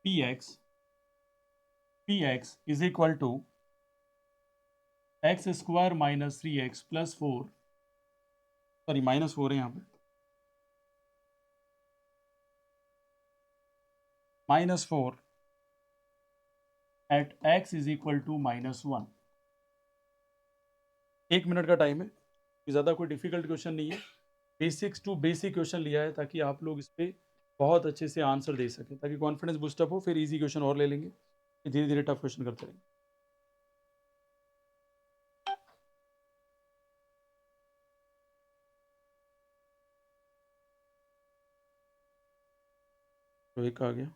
px is equal to x square minus 3x plus 4, sorry -4 है यहाँ पे, -4 at x is equal to -1। 1 minute का time है, ज़्यादा कोई difficult question नहीं है, basics to basic question लिया है ताकि आप लोग इस पर बहुत अच्छे से आंसर दे सकें, ताकि कॉन्फिडेंस बूस्टअप हो। फिर इजी क्वेश्चन और ले लेंगे, धीरे धीरे टफ क्वेश्चन करते रहेंगे। तो एक आ गया,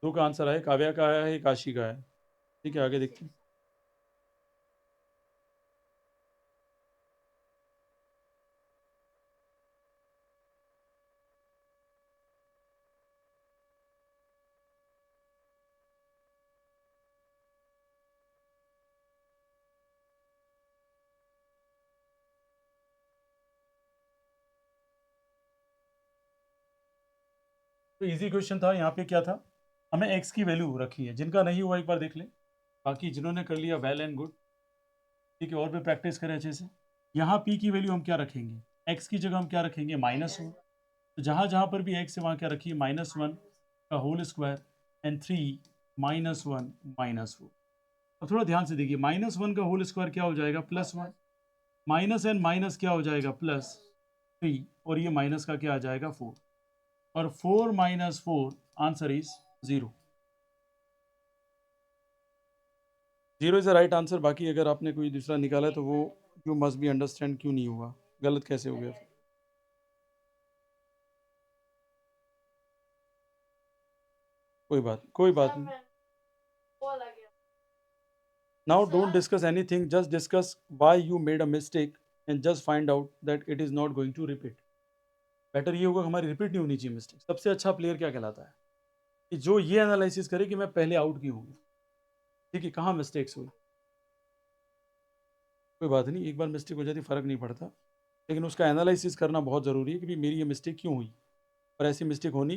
दो का आंसर है, काव्या का आया है, काशी का है। ठीक है, आगे देखते हैं। तो इजी क्वेश्चन था। यहाँ पे क्या था, हमें एक्स की वैल्यू रखी है। जिनका नहीं हुआ एक बार देख लें, बाकी जिन्होंने कर लिया वेल एंड गुड। ठीक है, और भी प्रैक्टिस करें अच्छे से। यहाँ पी की वैल्यू हम क्या रखेंगे, एक्स की जगह हम क्या रखेंगे, -1। तो जहाँ जहाँ पर भी एक्स है वहाँ क्या रखिए, -1 का होल स्क्वायर एंड 3 -1 -4। अब थोड़ा ध्यान से देखिए, -1 का होल स्क्वायर क्या हो जाएगा, +1, माइनस एंड माइनस क्या हो जाएगा, +3, और ये माइनस का क्या आ जाएगा, 4, और 4 - 4 answer is 0। 0 is the right answer. बाकी अगर आपने कोई दूसरा निकाला है तो वो यू मस्ट बी अंडरस्टैंड क्यों नहीं हुआ, गलत कैसे हो गया। कोई बात नहीं। Now don't discuss anything, just discuss why you made a mistake and just find out that it is not going to repeat. Better ये होगा हमारी रिपीट नहीं होनी चाहिए मिस्टेक। सबसे अच्छा प्लेयर क्या कहलाता है, कि जो ये एनालिसिस करे कि मैं पहले आउट क्यों हूँ, ठीक है, कहाँ मिस्टेक्स हुई। कोई बात नहीं, एक बार मिस्टेक हो जाती फ़र्क नहीं पड़ता, लेकिन उसका एनालिसिस करना बहुत ज़रूरी है कि भाई मेरी ये मिस्टेक क्यों हुई, और ऐसी मिस्टेक होनी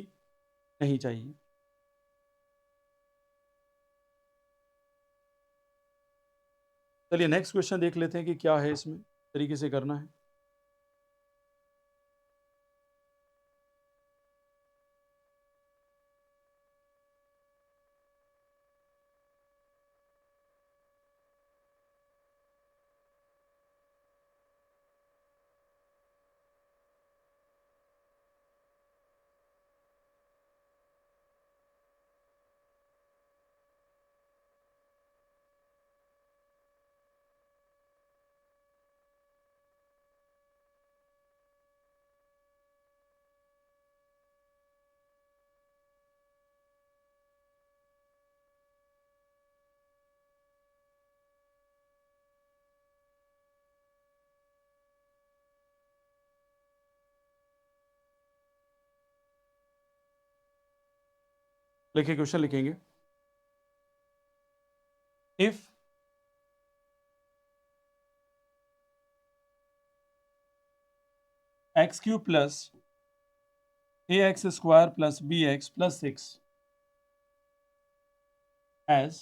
नहीं चाहिए। चलिए नेक्स्ट क्वेश्चन देख लेते हैं कि क्या है इसमें, तरीके से करना है। लिखिए, क्वेश्चन लिखेंगे। If x³ plus ax² plus bx plus 6 as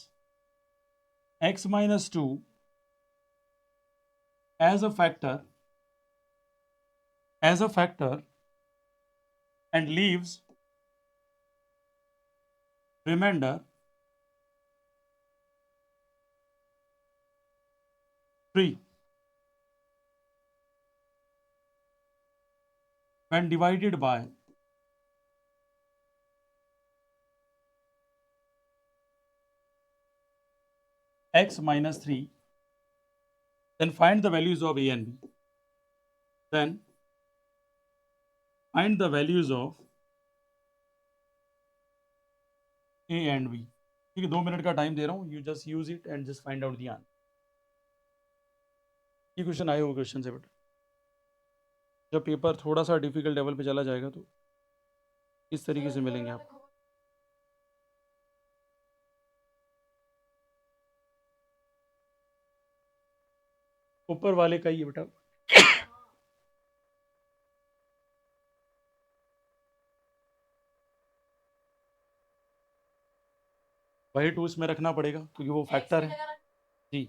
x - 2 as a factor and leaves remainder 3 when divided by x - 3, then find the values of a and b, then find the values of a and b। ठीक है, 2 minute का time दे रहा हूँ, you just use it and just find out the answer. ये question आए हुए question से बेटा, जब पेपर थोड़ा सा डिफिकल्ट लेवल पे चला जाएगा तो इस तरीके से मिलेंगे आप। ऊपर वाले का ही है बेटा। वही टू इसमें रखना पड़ेगा क्योंकि वो फैक्टर है जी।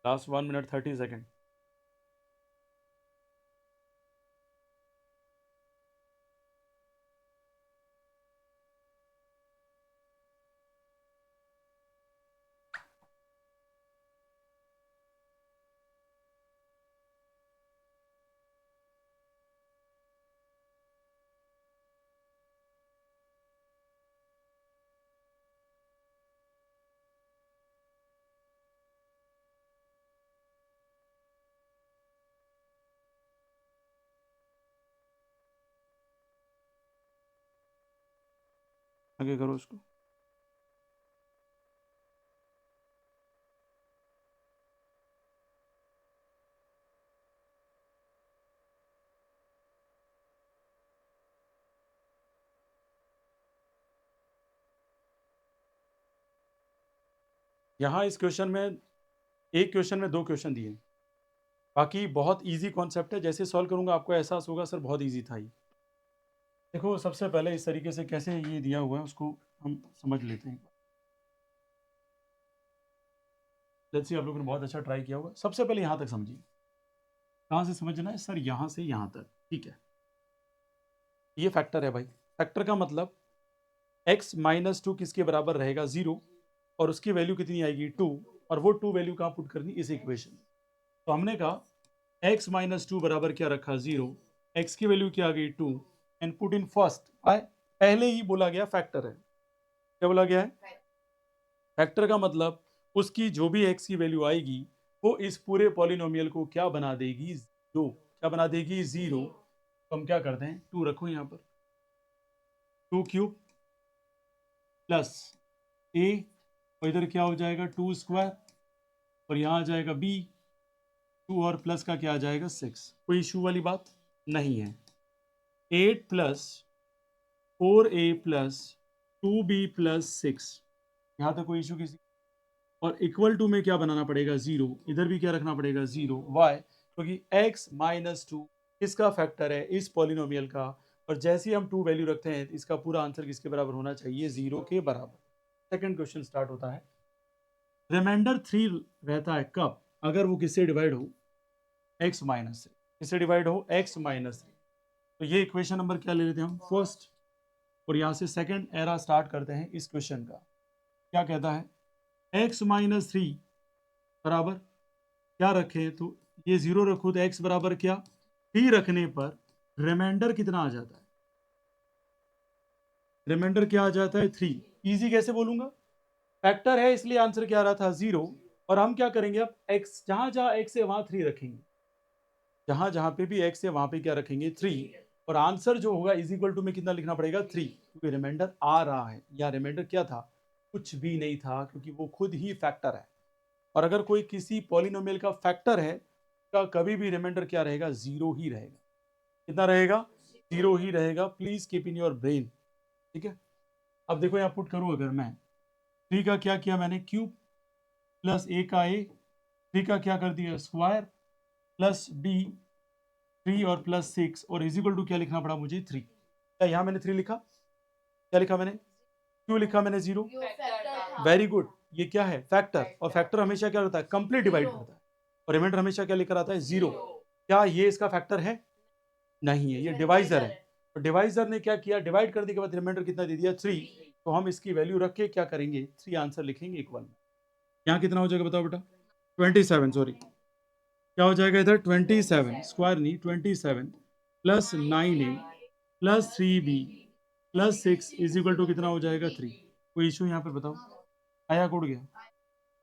Last 1 minute 30 second. आगे करो उसको। यहाँ इस क्वेश्चन में एक क्वेश्चन में 2 क्वेश्चन दिए हैं। बाकी बहुत इजी कॉन्सेप्ट है, जैसे सॉल्व करूंगा आपको एहसास होगा सर बहुत इजी था ये। देखो सबसे पहले इस तरीके से कैसे ये दिया हुआ है उसको हम समझ लेते हैं। लेट्स सी आप लोगों ने बहुत अच्छा ट्राई किया होगा। सबसे पहले यहाँ तक समझिए, कहाँ से समझना है सर, यहाँ से यहाँ तक, ठीक है। ये फैक्टर है भाई, फैक्टर का मतलब x माइनस 2 किसके बराबर रहेगा 0, और उसकी वैल्यू कितनी आएगी 2, और वो 2 वैल्यू कहाँ पुट करनी इस इक्वेशन में। तो हमने कहा x माइनस 2 बराबर क्या रखा 0, x की वैल्यू क्या आ गई 2, एंड पुट इन फर्स्ट। पहले ही बोला गया फैक्टर है, क्या बोला गया है, फैक्टर का मतलब उसकी जो भी x की वैल्यू आएगी वो इस पूरे पॉलिनोमियल को क्या बना देगी, जो क्या बना देगी 0। तो हम क्या करते हैं 2 रखो यहाँ पर, 2 क्यूब प्लस a, और इधर क्या हो जाएगा 2 स्क्वायर, और यहाँ आ जाएगा b, 2 और प्लस का क्या आ जाएगा 6। कोई इशू वाली बात नहीं है। 8 plus 4a plus 2b plus 6, यहाँ तक कोई इशू किसी। और इक्वल टू में क्या बनाना पड़ेगा 0, इधर भी क्या रखना पड़ेगा 0। वाई, क्योंकि x माइनस 2 इसका फैक्टर है इस पॉलिनोमियल का, और जैसे ही हम 2 वैल्यू रखते हैं इसका पूरा आंसर किसके बराबर होना चाहिए 0 के बराबर। सेकंड क्वेश्चन स्टार्ट होता है, रिमाइंडर 3 रहता है कब, अगर वो किससे डिवाइड हो x माइनस से, किससे डिवाइड हो x माइनस से। तो ये इक्वेशन नंबर क्या ले लेते हैं हम फर्स्ट, और यहाँ से सेकंड एरा स्टार्ट करते हैं इस क्वेश्चन का। क्या कहता है x माइनस 3 बराबर क्या रखे, तो ये 0 रखो तो x बराबर क्या 3 रखने पर रिमाइंडर कितना आ जाता है, रिमाइंडर क्या आ जाता है 3। इजी कैसे बोलूंगा, फैक्टर है इसलिए आंसर क्या आ रहा था 0, और हम क्या करेंगे अब x जहां जहां x है वहां 3 रखेंगे, जहां जहां पे भी x है वहां पे क्या रखेंगे 3, और आंसर जो होगा इज इक्वल टू में कितना लिखना पड़ेगा 3, क्योंकि रिमाइंडर आ रहा है। या रिमाइंडर क्या था, कुछ भी नहीं था, क्योंकि वो खुद ही फैक्टर है। और अगर कोई किसी पॉलिनोमियल का फैक्टर है का कभी भी रिमाइंडर क्या रहेगा 0 ही रहेगा। कितना रहेगा 0 ही रहेगा, please keep in your brain, ठीक है। अब देखो यहाँ पुट करूँ अगर मैं 3 का क्या किया मैंने क्यूब, प्लस a का a, 3 का क्या कर दिया स्क्वायर, प्लस b 3 और प्लस 6, और इज इक्वल टू क्या लिखना पड़ा मुझे 3। क्या यहाँ मैंने 3 लिखा, क्या लिखा मैंने, क्यों लिखा मैंने 0, वेरी गुड, ये क्या है फैक्टर, और फैक्टर हमेशा क्या करता है कंप्लीट डिवाइड करता है, और रिमाइंडर हमेशा क्या लेकर आता है 0। क्या ये इसका फैक्टर है, नहीं है, ये डिवाइजर है। तो डिवाइजर ने क्या किया, डिवाइड करने के बाद रिमाइंडर कितना दे दिया 3, तो हम इसकी वैल्यू रख के क्या करेंगे 3 आंसर लिखेंगे इक्वल में। यहाँ कितना हो जाएगा बताओ बेटा 27, सॉरी क्या हो जाएगा इधर 27 स्क्वायर नहीं 27 plus 9a plus 3b plus 6 is equal to कितना हो जाएगा 3। कोई इशू यहाँ पर बताओ, आया कोड गया।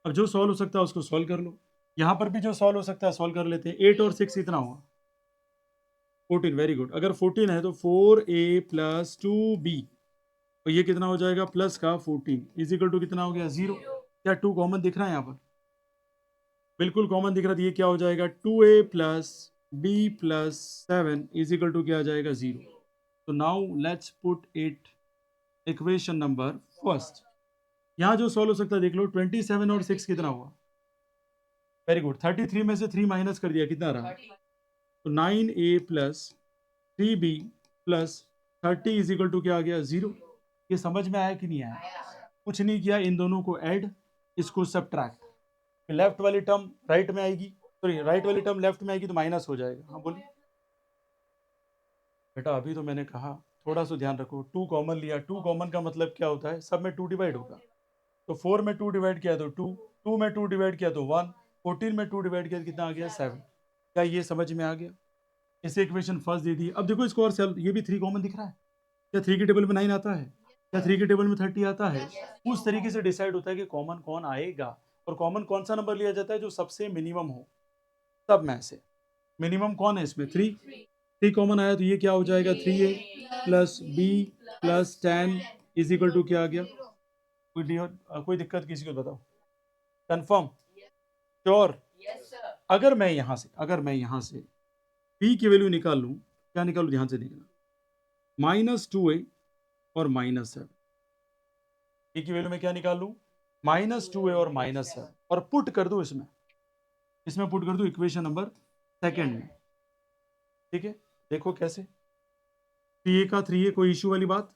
अब जो सॉल्व हो सकता है उसको सॉल्व कर लो, यहाँ पर भी जो सॉल्व हो सकता है सॉल्व कर लेते हैं। 8 और 6 इतना हुआ 14, वेरी गुड। अगर 14 है तो 4a प्लस 2b, और ये कितना हो जाएगा प्लस का 14 इज इक्वल टू कितना हो गया 0। क्या 2 कॉमन दिख रहा है यहाँ पर, बिल्कुल कॉमन दिख रहा था, ये क्या हो जाएगा 2a plus b plus 7 is equal to क्या आ जाएगा 0। तो now let's put it equation number first. यहाँ जो सॉल्व हो सकता है देख लो 27 और 6 कितना हुआ, वेरी गुड। 33 में से 3 माइनस कर दिया कितना रहा, तो 9a plus 3b plus 30 is equal to क्या आ गया 0। ये समझ में आया कि नहीं आया, कुछ नहीं किया, इन दोनों को ऐड, इसको सब्ट्रैक्ट, लेफ्ट वाली टर्म राइट में आएगी, सॉरी राइट वाली टर्म लेफ्ट में आएगी तो माइनस हो जाएगा। हाँ बोलिए बेटा, अभी तो मैंने कहा थोड़ा सा ध्यान रखो, 2 कॉमन लिया, 2 कॉमन का मतलब क्या होता है, सब में 2 डिवाइड होगा, तो 4 में 2 डिवाइड किया तो 2, 2 में 2 डिवाइड किया तो 1, 14 में 2 डिवाइड किया तो कितना आ गया 7। क्या ये समझ में आ गया? इसे इक्वेशन फर्स्ट दे दी। अब देखो इसको और सेल्फ, ये भी 3 कॉमन दिख रहा है, क्या 3 के टेबल में 9 आता है, क्या 3 के टेबल में 30 आता है? उस तरीके से डिसाइड होता है कि कॉमन कौन आएगा, और कॉमन कौन सा नंबर लिया जाता है जो सबसे मिनिमम हो सब में से। मिनिमम कौन है इसमें? 3, 3 कॉमन आया तो ये क्या हो जाएगा 3a plus b plus 10 is equal to क्या आ गया? कोई दिक्कत किसी को बताओ? कंफर्म? श्योर? अगर मैं यहाँ से b की वैल्यू निकाल लूं, क्या निकालूं ध्यान से देखना, -2a और -7, b की वैल्यू में क्या निकाल लूं, -2a और -7, और पुट कर दूं इसमें पुट कर दूं इक्वेशन नंबर सेकंड में। ठीक है, देखो कैसे, 3a का 3a, कोई इश्यू वाली बात?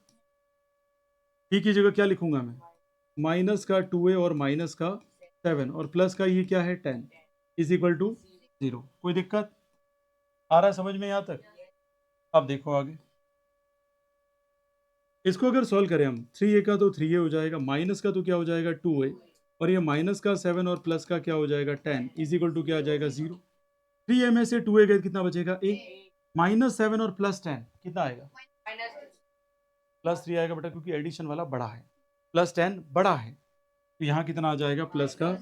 b की जगह क्या लिखूंगा मैं, माइनस का 2a और माइनस का 7 और प्लस का ये क्या है 10 इज इक्वल टू 0। कोई दिक्कत आ रहा है समझ में यहाँ तक? अब देखो आगे, इसको अगर सॉल्व करें हम, 3a का तो 3a हो जाएगा, माइनस का तो क्या हो जाएगा 2a, और ये माइनस का 7 और प्लस का क्या हो जाएगा 10 इज इक्वल टू क्या आ जाएगा 0। 3a में से 2a गए कितना बचेगा a, -7 और प्लस 10 कितना आएगा, +3 आएगा बेटा, क्योंकि एडिशन वाला बड़ा है, +10 बड़ा है, तो यहाँ कितना आ जाएगा प्लस का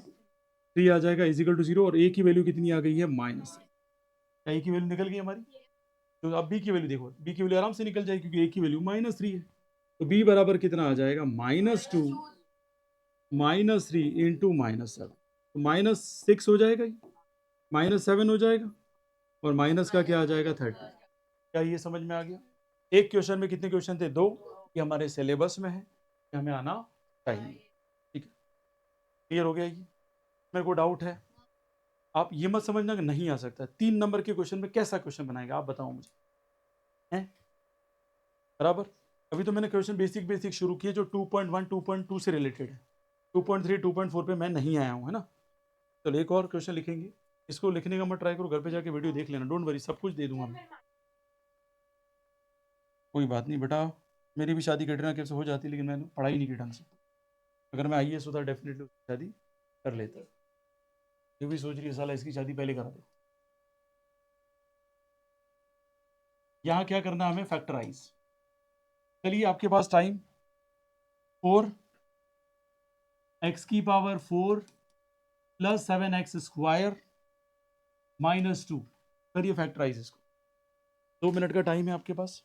3 आ जाएगा इज इक्वल टू 0, और a की वैल्यू कितनी आ गई है -3। क्या a की वैल्यू निकल गई हमारी? तो अब b की वैल्यू देखो, b की वैल्यू आराम से निकल जाएगी क्योंकि a की वैल्यू -3 है, तो b बराबर कितना आ जाएगा -2 -3 इंटू -7, तो -6 हो जाएगा, -7 हो जाएगा, और माइनस का क्या आ जाएगा 30। क्या ये समझ में आ गया? एक क्वेश्चन में कितने क्वेश्चन थे? 2। ये हमारे सिलेबस में है, ये हमें आना चाहिए। ठीक है, क्लियर हो गया? ये मेरे को डाउट है, आप ये मत समझना कि नहीं आ सकता। 3 नंबर के क्वेश्चन में कैसा क्वेश्चन बनाएगा आप बताओ मुझे, हैं? बराबर। अभी तो मैंने क्वेश्चन बेसिक शुरू किए जो 2.1 2.2 से रिलेटेड है, 2.3 2.4 पे मैं नहीं आया हूँ, है ना। चलो एक और क्वेश्चन लिखेंगे, इसको लिखने का मैं ट्राई करूँ, घर पे जाके वीडियो देख लेना, डोंट वरी, सब कुछ दे दूंगा मैं। कोई बात नहीं बेटा, मेरी भी शादी कैटरीना कैफ से हो जाती, लेकिन मैंने पढ़ाई नहीं की ढंग से। अगर मैं IAS होता डेफिनेटली शादी कर लेता। ये भी सोच रही है साला इसकी शादी पहले करा दे। यहाँ क्या करना हमें, फैक्टराइज। चलिए आपके पास टाइम 4 x की पावर 4 प्लस 7x स्क्वायर -2, करिए फैक्टराइज इसको। 2 मिनट का टाइम है आपके पास।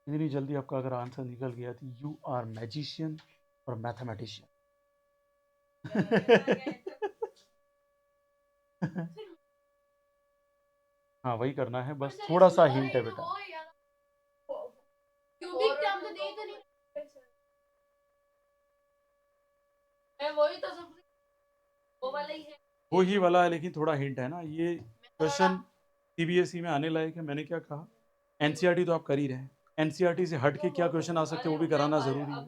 इतनी जल्दी आपका अगर आंसर निकल गया तो यू आर मैजिशियन और मैथमेटिशियन। हाँ वही करना है, बस थोड़ा सा हिंट है बेटा। वो ही वाला है, लेकिन थोड़ा हिंट है ना। ये क्वेश्चन CBSE में आने लायक है। मैंने क्या कहा, NCERT तो आप कर ही रहे हैं, NCERT से हट के क्या क्वेश्चन आ सकते हैं वो भी कराना जरूरी है।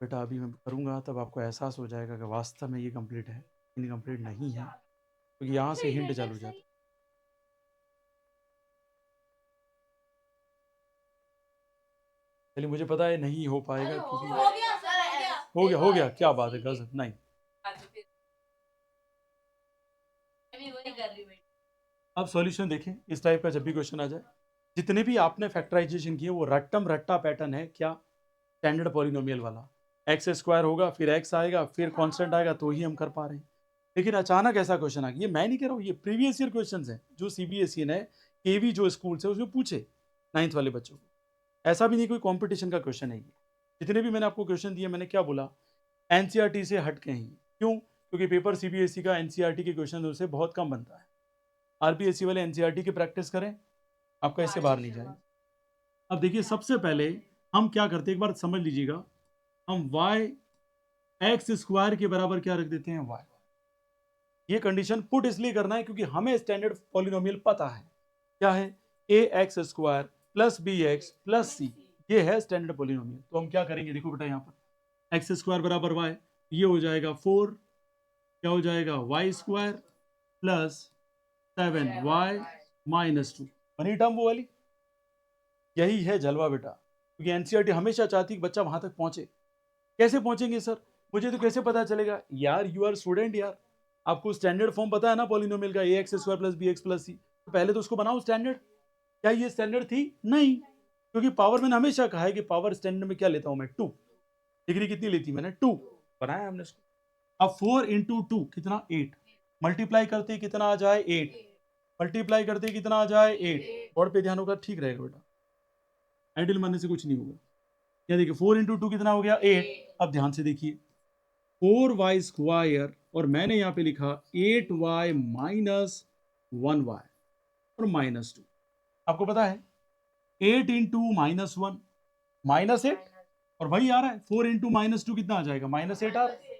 बेटा अभी मैं करूँगा तब आपको एहसास हो जाएगा कि वास्तव में ये कंप्लीट है, इनकम्प्लीट नहीं है, क्योंकि तो यहाँ से हिंट चालू जाता है। चलिए मुझे पता है नहीं हो पाएगा, क्योंकि हो गया क्या बात है, गजब। नहीं अब सॉल्यूशन देखें, इस टाइप का जब भी क्वेश्चन आ जाए, जितने भी आपने फैक्टराइजेशन किए वो रट्टम रट्टा पैटर्न है, क्या स्टैंडर्ड पॉलिनोमियल वाला। एक्स स्क्वायर होगा, फिर एक्स आएगा, फिर कांस्टेंट आएगा, तो ही हम कर पा रहे हैं। लेकिन अचानक ऐसा क्वेश्चन आ गया, ये मैं नहीं कह रहा हूँ, ये प्रीवियस ईयर क्वेश्चन है जो सीबीएसई ने, केवी जो स्कूल से उसमें पूछे 9th वाले बच्चों को। ऐसा भी नहीं कोई कॉम्पिटिशन का क्वेश्चन है ये। जितने भी मैंने आपको क्वेश्चन दिए, मैंने क्या बोला, एनसीईआरटी से हट के हैं। क्यों? क्योंकि पेपर सीबीएसई का एनसीईआरटी के क्वेश्चन से बहुत कम बनता है। आरबीएसई वाले एनसीईआरटी की प्रैक्टिस करें, आपका इससे बाहर नहीं जाएगा। अब देखिए, सबसे पहले हम क्या करते हैं, एक बार समझ लीजिएगा, हम y एक्स स्क्वायर के बराबर क्या रख देते हैं, y। ये कंडीशन पुट इसलिए करना है क्योंकि हमें स्टैंडर्ड पॉलिनोमियल पता है, क्या है, A X square plus B X plus C, ये है स्टैंडर्ड पॉलिनोमियल। तो हम क्या करेंगे, देखो बेटा, यहाँ पर एक्स स्क्वायर बराबर y, ये हो जाएगा 4, क्या हो जाएगा, Y square plus 7y minus 2, बनी टर्म वो वाली। यही है जलवा बेटा, क्योंकि एनसीईआरटी हमेशा चाहती है कि बच्चा वहां तक पहुंचे। कैसे पहुंचेंगे सर, मुझे तो कैसे पता चलेगा यार, यू आर स्टूडेंट यार, आपको स्टैंडर्ड फॉर्म पता है ना पॉलिनोमियल का, A X square plus B X plus C, तो पहले तो उसको बनाओ स्टैंडर्ड। क्या ये स्टैंडर्ड थी? नहीं, क्योंकि पावर मैंने हमेशा कहा है कि पावर स्टैंडर्ड में क्या लेता हूं मैं, 2। डिग्री कितनी लेती मैंने, 2, बनाया हमने इसको। अब 4 इंटू 2 कितना, 8, मल्टीप्लाई करते कितना आ जाए, 8, मल्टीप्लाई करते कितना आ जाए, 8। और पे ध्यान होगा, ठीक रहेगा बेटा, आइडियल मानने से कुछ नहीं होगा। क्या देखिए, 4 इंटू 2 कितना हो गया, 8। अब ध्यान से देखिए, 4y स्क्वायर, और मैंने यहां पे लिखा 8y माइनस 1y और माइनस 2। आपको पता है 8 इंटू माइनस 1 माइनस 8, और वही आ रहा है 4 इंटू माइनस 2 कितना आ जाएगा, माइनस 8 आ रहा है।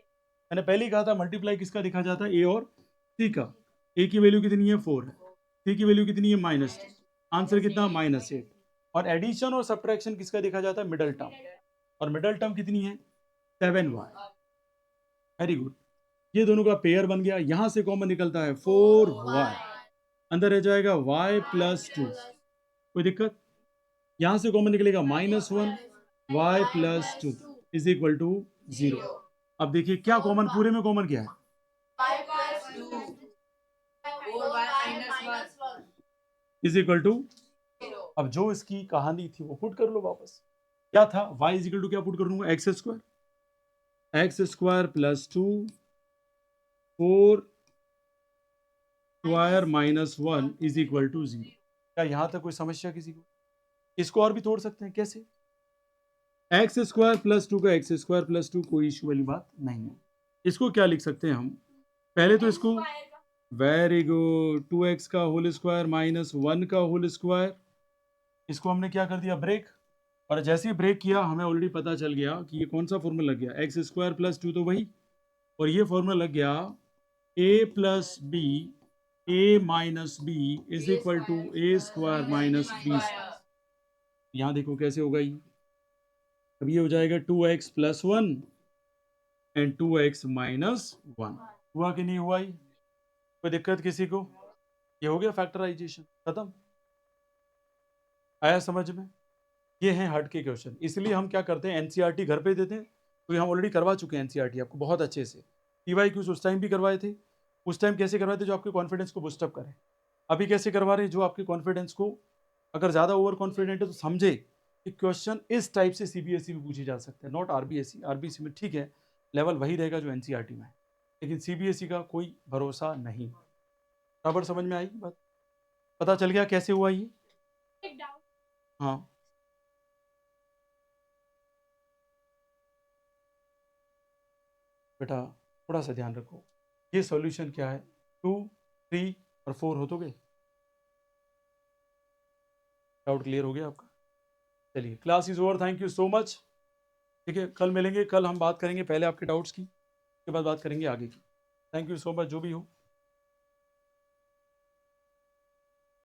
मैंने पहले ही कहा था मल्टीप्लाई किसका देखा जाता है, ए और सी का। ए की वैल्यू कितनी है, 4 है, सी की वैल्यू कितनी है, माइनस 2, आंसर कितना, माइनस 8। और एडिशन और सब्ट्रैक्शन किसका देखा जाता है, मिडल टर्म, और मिडल टर्म कितनी है, 7y। वेरी गुड, ये दोनों का पेयर बन गया। यहां से कॉमन निकलता है 4y, अंदर रह जाएगा y प्लस 2, कोई दिक्कत। यहां से कॉमन निकलेगा -1 y plus 2 is equal to 0। अब देखिए क्या कॉमन, पूरे में कॉमन क्या है, इज इक्वल टू। अब जो इसकी कहानी थी वो पुट कर लो वापस, क्या था, y इज इक्वल टू क्या पुट कर दूंगा, x square plus 2 4 square minus 1 is equal to 0। क्या यहां तक कोई समस्या किसी को? इसको और भी तोड़ सकते हैं, कैसे, एक्स स्क्वायर प्लस 2 का एक्स स्क्वायर प्लस 2, कोई इशू वाली बात नहीं है। इसको क्या लिख सकते हैं हम, पहले तो इसको, वेरी गुड, 2x का होल स्क्वायर माइनस 1 का होल स्क्वायर, इसको हमने क्या कर दिया, ब्रेक। और जैसे ही ब्रेक किया हमें ऑलरेडी पता चल गया कि ये कौन सा फॉर्मूला लग गया, एक्स स्क्वायर प्लस 2 तो वही, और ये फॉर्मूला लग गया a plus b, a minus b is equal to a square minus b. यहां देखो कैसे होगा ये, अब ये हो जाएगा 2x plus 1 and 2x minus 1। हुआ कि नहीं हुआ? ये कोई दिक्कत किसी को? ये हो गया फैक्टराइजेशन, खत्म। आया समझ में? ये हैं हट के क्वेश्चन, इसलिए हम क्या करते हैं, एनसीईआरटी घर पे देते हैं, क्योंकि हम ऑलरेडी करवा चुके हैं एनसीईआरटी आपको बहुत अच्छे से। पीवाईक्यूज उस टाइम भी करवाए थे, उस टाइम कैसे करवाए थे, जो आपके कॉन्फिडेंस को बूस्टअप करे। अभी कैसे करवा रहे हैं, जो आपके कॉन्फिडेंस को, अगर ज़्यादा ओवर कॉन्फिडेंट है तो समझे कि क्वेश्चन इस टाइप से सीबीएसई में पूछे जा सकते हैं, नॉट आरबीएसई। आरबीएसई में ठीक है, लेवल वही रहेगा जो एनसीईआरटी में है, लेकिन सीबीएसई का कोई भरोसा नहीं। बराबर समझ में आई बात? पता चल गया कैसे हुआ ये? हाँ, बेटा थोड़ा सा ध्यान रखो, ये सॉल्यूशन क्या है, 2, 3 और 4 हो तो गए। डाउट क्लियर हो गया आपका? चलिए, class is over, thank you so much. ठीक है, कल मिलेंगे, कल हम बात करेंगे पहले आपके डाउट्स की, उसके बाद बात करेंगे आगे की। थैंक यू सो मच, जो भी हो।